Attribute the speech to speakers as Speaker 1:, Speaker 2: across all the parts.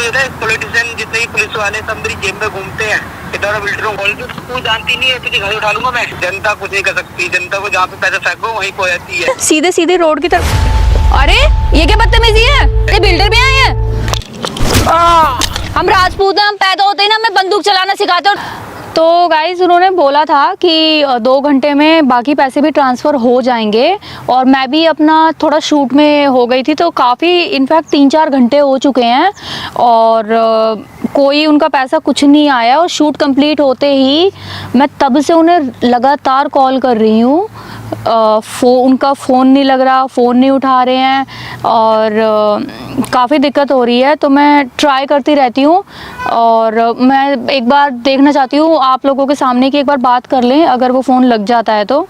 Speaker 1: जो है पॉलिटिशियन जितने भी पुलिस वाले सब मेरी जेब में घूमते हैं, इधर बिल्डर हूँ। तू जानती नहीं है, तुझे घर उठा लूंगा मैं। जनता कुछ नहीं कर सकती, जनता को जहाँ पे पैसा फेंको वहीं पहुंच जाती है।
Speaker 2: सीधे सीधे रोड की तरफ। अरे ये क्या बदतमीजी है, ये बिल्डर भी आए हैं। हम राजपूत हैं, हम पैदा होते ही ना हमें बंदूक चलाना सिखाते हैं। तो गाइस उन्होंने बोला था कि 2 घंटे में बाकी पैसे भी ट्रांसफ़र हो जाएंगे, और मैं भी अपना थोड़ा शूट में हो गई थी, तो काफ़ी इनफैक्ट 3-4 घंटे हो चुके हैं और कोई उनका पैसा कुछ नहीं आया। और शूट कंप्लीट होते ही मैं तब से उन्हें लगातार कॉल कर रही हूँ, उनका फ़ोन नहीं लग रहा, फ़ोन नहीं उठा रहे हैं और काफ़ी दिक्कत हो रही है। तो मैं ट्राई करती रहती हूँ और मैं एक बार देखना चाहती हूँ आप लोगों के सामने कि एक बार बात कर लें, अगर वो फ़ोन लग जाता है तो।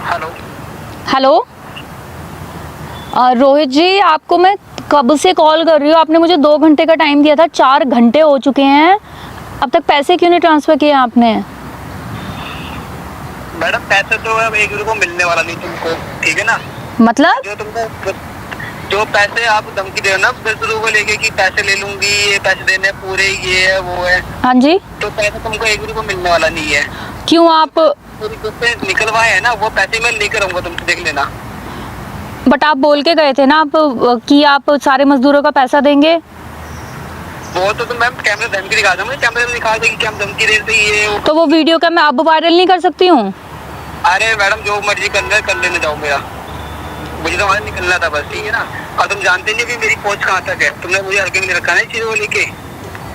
Speaker 1: हेलो
Speaker 2: हेलो रोहित जी, आपको मैं कब से कॉल कर रही हूँ, आपने मुझे 2 घंटे का टाइम दिया था, 4 घंटे हो चुके हैं, अब तक पैसे क्यों नहीं ट्रांसफ़र किए आपने?
Speaker 1: मैडम पैसे तो अब 1 रुपये मिलने वाला नहीं तुमको, ठीक है ना।
Speaker 2: मतलब
Speaker 1: जो पैसे आप धमकी दे रहे हो ना 10 रुपये लेके कि पैसे ले लूंगी, ये पैसे देने पूरे, ये है वो है,
Speaker 2: हाँ जी,
Speaker 1: तो पैसे तुमको 1 रुपये मिलने वाला नहीं है।
Speaker 2: क्यों? आप
Speaker 1: पूरी पैसे निकलवाए है ना, वो पैसे मैं लेकर आऊंगा, तुम देख लेना।
Speaker 2: बट आप बोल के गए थे ना आप कि आप सारे मजदूरों का पैसा देंगे।
Speaker 1: वो तो मैम कैमरे धमकी दिखा दूंगा, कैमरे में दिखा देगी कि हम धमकी देते ये वो।
Speaker 2: तो वो वीडियो क्या मैं अब वायरल नहीं कर सकती हूँ?
Speaker 1: अरे मैडम जो मर्जी कर लेने जाओ, मेरा मुझे तो वहाँ निकलना था बस, ठीक है ना। और तुम जानते नहीं कि मेरी पहुंच कहाँ तक है, तुमने मुझे हल्के में रखा है चीजों को लेके,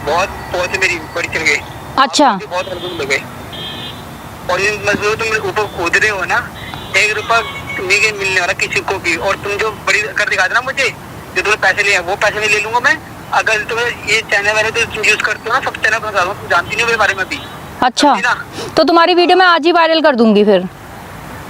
Speaker 1: बहुत पहुंच मेरी बड़ी चल गई।
Speaker 2: अच्छा,
Speaker 1: बहुत हल्के में लगे, और ये मजदूर तुम ऊपर कूद रहे हो ना, 1 रुपया नहीं मिलने वाला किसी को भी। और तुम जो बड़ी कर दिखा देना मुझे, जो तुम्हें पैसे लिए वो पैसे नहीं ले लूंगा मैं। अगर तुम्हें ये चैनल वाले तो तुम यूज करते हो ना, सब चैनल बता दूँ, तुम जानती नहीं मेरे बारे में भी।
Speaker 2: अच्छा, तो तुम्हारी वीडियो मैं आज ही वायरल कर दूंगी फिर।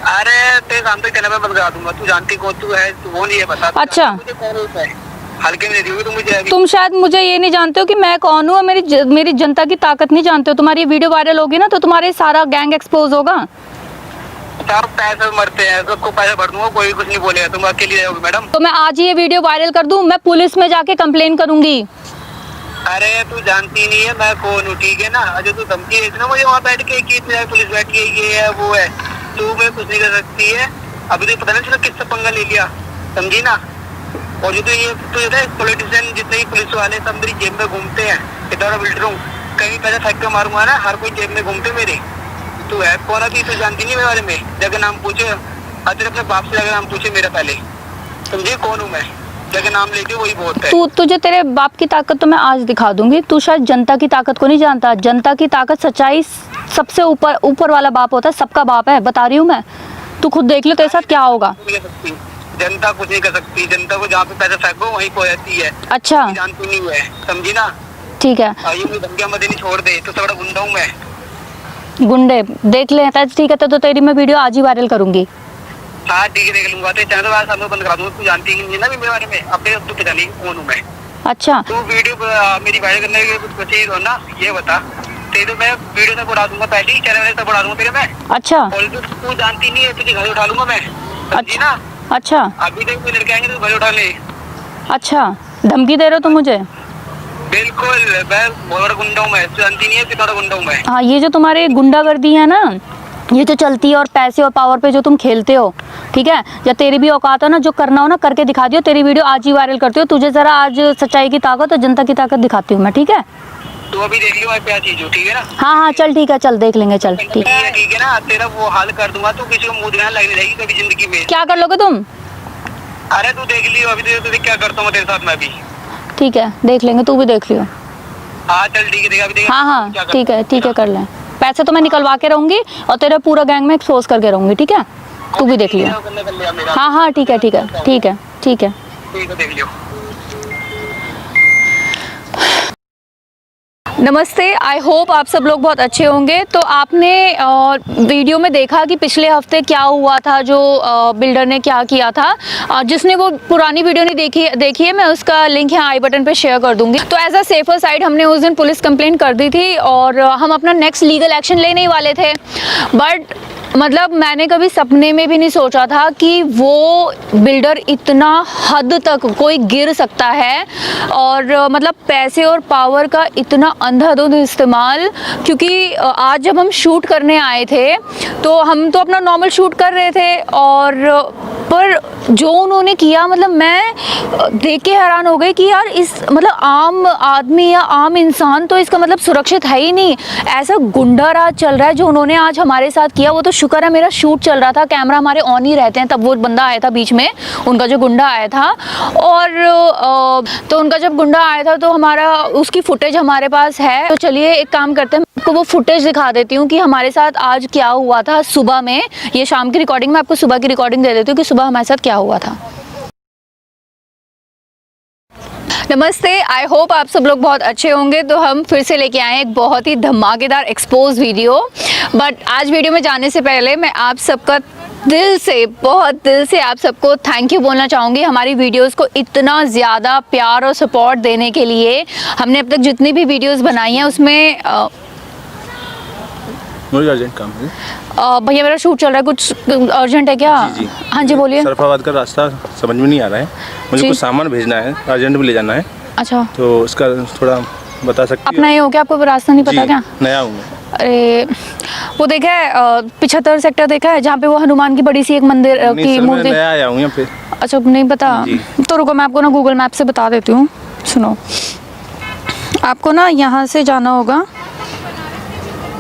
Speaker 1: अरे तेरे सामने चैनल में बंद करा दूंगा, तू जानती कौन तू है, तू वो नहीं है बता।
Speaker 2: अच्छा,
Speaker 1: मुझे कौन होता है, हल्के में दे दी मुझे अभी।
Speaker 2: तुम शायद मुझे ये नहीं जानते हो कि मैं कौन हूँ, और मेरी जनता की ताकत नहीं जानते हो। तुम्हारी वीडियो वायरल होगी ना तो तुम्हारे सारा गैंग एक्सपोज होगा।
Speaker 1: सब पैसे मरते हैं, सबको पैसे भर दूंगा, कोई कुछ नहीं बोलेगा, तुम अकेली रहोगी मैडम।
Speaker 2: तो मैं आज ही ये वीडियो वायरल कर दूं, मैं पुलिस में जाके कंप्लेन करूंगी।
Speaker 1: अरे तू जानती नहीं है मैं कौन हूँ, ठीक है ना। अजय तू धमकी देती ना मुझे वहाँ बैठ के कि पुलिस बैठी है, ये है वो है, तू मैं कुछ नहीं कर सकती है। अभी तो पता नहीं चला किससे पंगा ले लिया, समझी ना। और जो तो ये तो जो है पॉलिटिशियन जितने भी पुलिस वाले सब मेरी जेब में घूमते हैं, इधर बिल्डर हूँ, कहीं पैसे फेंक के मारूंगा ना, हर कोई जेब में घूमते मेरे। तू है कौन अभी, तू जानती नहीं मेरे बारे में। जगह नाम पूछे, अगर अपने बाप से जगह नाम पूछे मेरा पहले, समझे कौन हूँ मैं। जगह नाम लेके वही बहुत है।
Speaker 2: तुझे तेरे बाप की ताकत तो मैं आज दिखा दूंगी। तू शायद जनता की ताकत को नहीं जानता। जनता की ताकत, सच्चाई, सबसे ऊपर वाला बाप होता है, सबका बाप है, बता रही हूँ मैं। तू खुद देख लो तेरे साथ क्या होगा।
Speaker 1: जनता कुछ नहीं कर सकती, जनता को जहाँ पे पैसे फेंको वहीं पहुंच जाती है।
Speaker 2: अच्छा,
Speaker 1: जानती नहीं है, समझी ना।
Speaker 2: ठीक है,
Speaker 1: ये मुझे धमकियां मत देनी, छोड़ दे, तो बड़ा गुंडा हूँ मैं।
Speaker 2: गुंडे देख ले, ठीक है, तो तेरी मैं वीडियो आज ही वायरल करूंगी।
Speaker 1: हाँ ठीक है, देख लूंगा। तो चैनल वाला सामने बंद करा दूंगा, तू जानती नहीं है ना मेरे बारे में, अपने तू पता नहीं कौन हूँ मैं।
Speaker 2: अच्छा,
Speaker 1: तू वीडियो मेरी वायरल करने के कुछ चाहिए हो ना, ये बता। तेरे तो मैं वीडियो तक बढ़ा दूंगा, पहले ही चैनल तक बढ़ा दूंगा तेरे मैं।
Speaker 2: अच्छा,
Speaker 1: और तू जानती नहीं है, तुझे घर उठा लूंगा मैं, समझी ना।
Speaker 2: अच्छा,
Speaker 1: अभी तक कोई लड़के आएंगे तो घर उठा ले।
Speaker 2: अच्छा, धमकी दे रहे हो तुम मुझे?
Speaker 1: बिल्कुल, मैं बहुत बड़ा गुंडा हूँ मैं, तू जानती नहीं है कितना बड़ा गुंडा हूँ मैं।
Speaker 2: हाँ, ये जो तुम्हारे गुंडागर्दी है ना, ये जो चलती है, और पैसे और पावर पे जो तुम खेलते हो, ठीक है, या तेरी भी औकात है ना, जो करना हो ना करके दिखा दियो। तेरी वीडियो आज ही वायरल करती हो। तुझे जरा आज सच्चाई की ताकत और जनता की ताकत दिखाती हूँ मैं, ठीक है।
Speaker 1: तू अभी देख लियो मैं क्या चीज हूँ, ठीक है ना।
Speaker 2: हाँ हाँ, चल ठीक है, चल देख लेंगे, चल ठीक है।
Speaker 1: ठीक है ना, तेरा वो हाल कर दूंगा, तू किसी को मुंह दिखाने लगने जाएगी कभी जिंदगी में।
Speaker 2: क्या कर लोगे तुम?
Speaker 1: अरे तू देख लियो, अभी तो क्या करता हूँ तेरे साथ मैं भी।
Speaker 2: ठीक है, देख लेंगे, तू भी देख लियो।
Speaker 1: हाँ चल ठीक है, अभी देख।
Speaker 2: हाँ हाँ, ठीक है, ठीक है, कर लें। पैसे तो मैं निकलवा के रहूंगी और तेरा पूरा गैंग में एक्सपोज करके रहूंगी, ठीक है। तू भी देख लियो। हाँ हाँ, ठीक है, ठीक है, ठीक है, ठीक है,
Speaker 1: ठीक है, देख लियो।
Speaker 2: नमस्ते, आई होप आप सब लोग बहुत अच्छे होंगे। तो आपने वीडियो में देखा कि पिछले हफ्ते क्या हुआ था, जो बिल्डर ने क्या किया था। जिसने वो पुरानी वीडियो नहीं देखी है, मैं उसका लिंक यहाँ आई बटन पे शेयर कर दूंगी। तो एज अ सेफर साइड हमने उस दिन पुलिस कंप्लेंट कर दी थी और हम अपना नेक्स्ट लीगल एक्शन लेने ही वाले थे, बट मतलब मैंने कभी सपने में भी नहीं सोचा था कि वो बिल्डर इतना हद तक कोई गिर सकता है, और मतलब पैसे और पावर का इतना अंधाधुंध इस्तेमाल। क्योंकि आज जब हम शूट करने आए थे तो हम तो अपना नॉर्मल शूट कर रहे थे, और पर जो उन्होंने किया, मतलब मैं देख के हैरान हो गई कि यार इस मतलब आम आदमी या आम इंसान तो इसका मतलब सुरक्षित है ही नहीं। ऐसा गुंडा राज चल रहा है जो उन्होंने आज हमारे साथ किया। वो तो शुक्र है मेरा शूट चल रहा था, कैमरा हमारे ऑन ही रहते हैं, तब वो बंदा आया था बीच में, उनका जो गुंडा आया था। और तो उनका जब गुंडा आया था तो हमारा उसकी फुटेज हमारे पास है। तो चलिए एक काम करते हैं, आपको वो फुटेज दिखा देती हूँ कि हमारे साथ आज क्या हुआ था सुबह में। ये शाम की रिकॉर्डिंग में आपको सुबह की रिकॉर्डिंग दे देती हूँ कि सुबह हमारे साथ क्या हुआ था। नमस्ते, आई होप आप सब लोग बहुत अच्छे होंगे। तो हम फिर से लेके आए हैं एक बहुत ही धमाकेदार एक्सपोज वीडियो। बट आज वीडियो में जाने से पहले मैं आप सबका दिल से, बहुत दिल से आप सबको थैंक यू बोलना चाहूँगी हमारी वीडियोस को इतना ज़्यादा प्यार और सपोर्ट देने के लिए। हमने अब तक जितनी भी वीडियोस बनाई हैं उसमें
Speaker 3: मुझे अर्जेंट काम है।
Speaker 2: भैया मेरा शूट चल रहा है, कुछ अर्जेंट है क्या?
Speaker 3: जी।
Speaker 2: हाँ जी बोलिए।
Speaker 3: सरफाबाद का रास्ता समझ में नहीं आ रहा है, मुझे
Speaker 2: जी।
Speaker 3: कुछ सामान भेजना है, अर्जेंट भी ले जाना है,
Speaker 2: अच्छा,
Speaker 3: तो उसका थोड़ा बता सकती
Speaker 2: अपना ये हो क्या? आपको रास्ता नहीं पता
Speaker 3: जी,
Speaker 2: क्या?
Speaker 3: नया हूँ मैं।
Speaker 2: अरे वो देखा है 75 सेक्टर देखा है, जहाँ पे वो हनुमान की बड़ी सी एक मंदिर
Speaker 3: नहीं
Speaker 2: की
Speaker 3: सर, मैं
Speaker 2: मूर्ति।
Speaker 3: नया आया हूँ यहाँ पे।
Speaker 2: अच्छा नहीं पता?
Speaker 3: जी।
Speaker 2: तो रुको मैं आपको ना गूगल मैप से बता देती हूँ। सुनो, आपको ना यहाँ से जाना होगा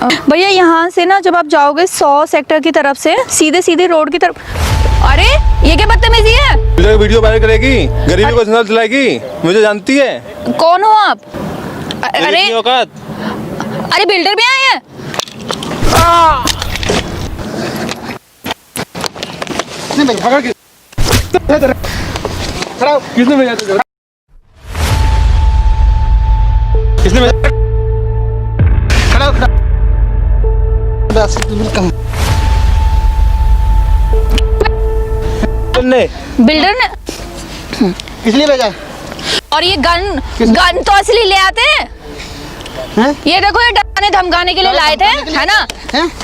Speaker 2: भैया। यहाँ से ना जब आप जाओगे 100 सेक्टर की तरफ से सीधे सीधे रोड की तरफ। अरे ये क्या बदतमीजी है?
Speaker 3: मुझे वीडियो वायरल करेगी, गरीबी को संदेश दिलाएगी, मुझे जानती है?
Speaker 2: कौन हो आप?
Speaker 3: मेरी
Speaker 2: अरे
Speaker 3: इतनी औकात?
Speaker 2: अरे बिल्डर भी आए हैं।
Speaker 3: किसने भेजा तुझे? किसने भेजा?
Speaker 2: बिल्डर ने
Speaker 4: इसलिए भेजा।
Speaker 2: और ये गन तो असली ले आते हैं।
Speaker 4: हैं?
Speaker 2: ये देखो, ये डराने धमकाने के लिए लाए थे, है ना?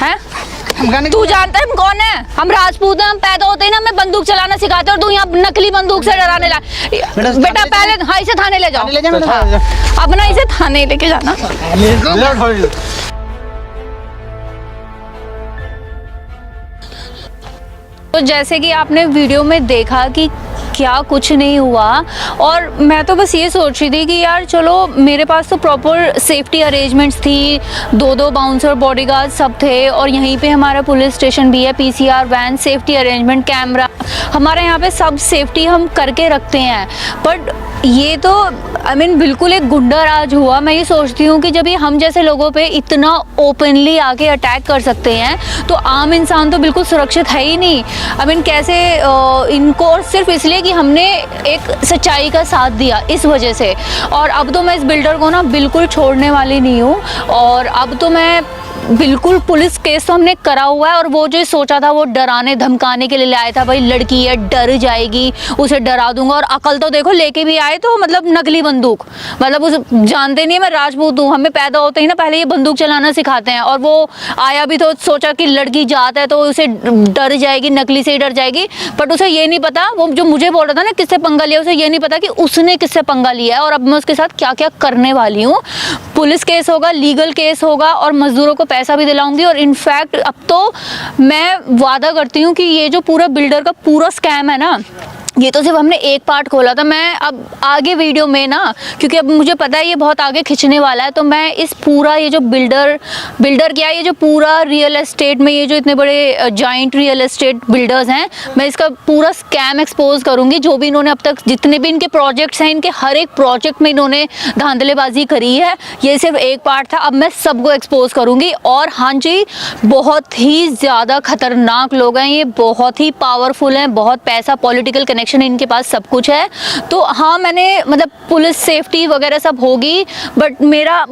Speaker 2: हैं? तू जानता है हम कौन है? हम राजपूत हैं। हम पैदा होते ही ना हमें बंदूक चलाना सिखाते, और तू यहाँ नकली बंदूक से डराने ला। बेटा पहले हाँ इसे थाने ले जाओ। अपना इसे थाने लेके जाना। तो जैसे कि आपने वीडियो में देखा कि क्या कुछ नहीं हुआ, और मैं तो बस ये सोच रही थी कि यार चलो मेरे पास तो प्रॉपर सेफ्टी अरेंजमेंट्स थी, 2 बाउंसर बॉडीगार्ड सब थे, और यहीं पे हमारा पुलिस स्टेशन भी है, PCR van, safety arrangement, camera, हमारे यहाँ पे सब सेफ्टी हम करके रखते हैं। बट ये तो बिल्कुल एक गुंडा राज हुआ। मैं ये सोचती हूँ कि जब ये हम जैसे लोगों पे इतना ओपनली आके अटैक कर सकते हैं तो आम इंसान तो बिल्कुल सुरक्षित है ही नहीं। कैसे इनको, और सिर्फ इसलिए कि हमने एक सच्चाई का साथ दिया इस वजह से। और अब तो मैं इस बिल्डर को ना बिल्कुल छोड़ने वाली नहीं हूँ, और अब तो मैं बिल्कुल, पुलिस केस तो हमने करा हुआ है। और वो जो सोचा था वो डराने धमकाने के लिए लाया था, भाई लड़की है डर जाएगी, उसे डरा दूंगा। और अकल तो देखो लेके भी आए तो मतलब नकली बंदूक, मतलब उसे जानते नहीं मैं राजपूत हूँ, हमें पैदा होते ही ना पहले ये बंदूक चलाना सिखाते हैं। और वो आया भी तो सोचा कि लड़की जात है तो उसे डर जाएगी, नकली से ही डर जाएगी। बट उसे ये नहीं पता, वो जो मुझे बोल रहा था ना किससे पंगा लिया, उसे ये नहीं पता कि उसने किससे पंगा लिया है, और अब मैं उसके साथ क्या क्या करने वाली हूँ। पुलिस केस होगा, लीगल केस होगा, और मजदूरों को पैसा भी दिलाऊंगी। और इनफैक्ट अब तो मैं वादा करती हूँ कि ये जो पूरा बिल्डर का पूरा स्कैम है ना, ये तो सिर्फ हमने एक पार्ट खोला था। मैं अब आगे वीडियो में ना, क्योंकि अब मुझे पता है ये बहुत आगे खिंचने वाला है, तो मैं इस पूरा ये जो बिल्डर क्या, ये जो पूरा रियल एस्टेट में ये जो इतने बड़े जाइंट रियल एस्टेट बिल्डर्स हैं, मैं इसका पूरा स्कैम एक्सपोज करूंगी। जो भी इन्होंने अब तक जितने भी इनके प्रोजेक्ट्स हैं, इनके हर एक प्रोजेक्ट में इन्होंने धांधलेबाजी करी है। ये सिर्फ एक पार्ट था, अब मैं सबको एक्सपोज करूंगी। और हाँ जी, बहुत ही ज़्यादा खतरनाक लोग हैं ये, बहुत ही पावरफुल हैं, बहुत पैसा, पॉलिटिकल कनेक्शन कनेक्शन है, इनके पास सब कुछ है। तो हाँ, मैंने मतलब पुलिस सेफ्टी वगैरह सब होगी, बट मेरा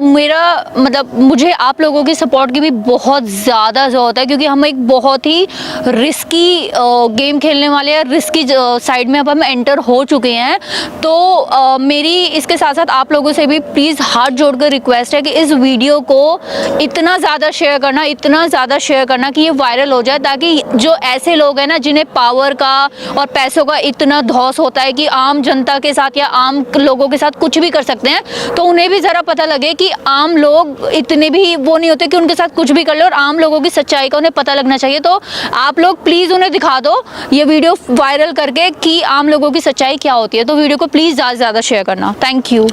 Speaker 2: मतलब मुझे आप लोगों की सपोर्ट की भी बहुत ज़्यादा ज़रूरत है, क्योंकि हम एक बहुत ही रिस्की गेम खेलने वाले हैं, रिस्की साइड में अब हम एंटर हो चुके हैं। तो मेरी इसके साथ साथ आप लोगों से भी प्लीज़ हाथ जोड़कर रिक्वेस्ट है कि इस वीडियो को इतना ज़्यादा शेयर करना कि ये वायरल हो जाए, ताकि जो ऐसे लोग हैं ना जिन्हें पावर का और पैसों का इतना धौस होता है कि आम जनता के साथ या आम लोगों के साथ कुछ भी कर सकते हैं, तो उन्हें भी ज़रा पता लगे कि आम लोग इतने भी वो नहीं होते कि उनके साथ कुछ भी कर ले, और आम लोगों की सच्चाई का उन्हें पता लगना चाहिए। तो आप लोग प्लीज़ उन्हें दिखा दो ये वीडियो वायरल करके कि आम लोगों की सच्चाई क्या होती है। तो वीडियो को प्लीज़ ज़्यादा से ज़्यादा शेयर करना। Thank you.